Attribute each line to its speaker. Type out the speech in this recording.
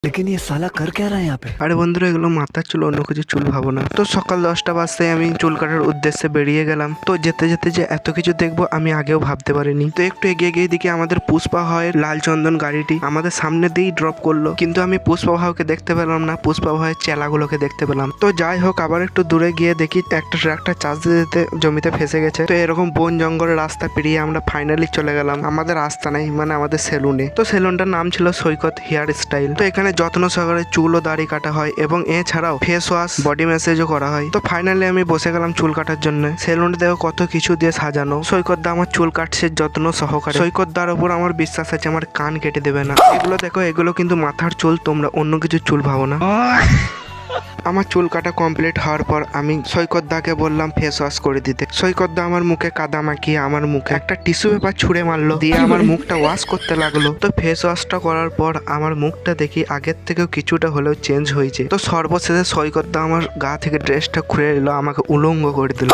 Speaker 1: लेकिन ये साला कर क्या रहा है यहाँ पे।
Speaker 2: আরে বন্ধুরা, এগুলো মাথার চুল, অন্য কিছু চুল ভাবো না। তো সকাল 10টা বাজতে আমি চুল কাটার উদ্দেশ্যে বেরিয়ে গেলাম। তো যেতে যেতে যে এত কিছু দেখবো আমি আগেও ভাবতে পারিনি। তো একটু এগিয়ে গিয়ে দেখি আমাদের পুষ্পা ভাইয়ের লাল চন্দন গাড়িটি আমাদের সামনে দিয়েই ড্রপ করলো, কিন্তু আমি পুষ্পা ভাইকে দেখতে পেলাম না, পুষ্পা ভাইয়ের চেলাগুলোকে দেখতে পেলাম। তো যাই হোক, আবার একটু দূরে গিয়ে দেখি একটা ট্রাক্টর চার্জ দিতে জমিতে ফেসে গেছে। তো এরকম বন জঙ্গলের রাস্তা পেরিয়ে আমরা ফাইনালি চলে গেলাম আমাদের রাস্তা নাই মানে আমাদের সেলুনে। তো সেলুনটার নাম ছিল সৈকত হেয়ার স্টাইল। তো এখানে যত্ন সহকারে চুল ও দাড়ি কাটা হয় এবং এছাড়াও ফেস ওয়াশ, বডি ম্যাসেজও করা হয়। তো ফাইনালি আমি বসে গেলাম চুল কাটার জন্য। সেলুনটা দেখো কত কিছু দিয়ে সাজানো। সৈকত দা আমার চুল কাটছে যত্ন সহকারে। সৈকত দার উপর আমার বিশ্বাস আছে আমার কান কেটে দেবে না। এগুলো দেখো, এগুলো কিন্তু মাথার চুল, তোমরা অন্য কিছু চুল ভাবো না। আমার চুল কাটা কমপ্লিট হওয়ার পর আমি সৈকত দাকে বললাম ফেস ওয়াশ করে দিতে। সৈকত দা আমার মুখে কাদা মাখিয়ে আমার মুখে একটা টিস্যু পেপার ছুঁড়ে মারলো, দিয়ে আমার মুখটা ওয়াশ করতে লাগলো। তো ফেস ওয়াশটা করার পর আমার মুখটা দেখি আগের থেকেও কিছুটা হলেও চেঞ্জ হয়েছে। তো সর্বশেষে সৈকত দা আমার গা থেকে ড্রেসটা খুলে দিল, আমাকে উলঙ্গ করে দিল।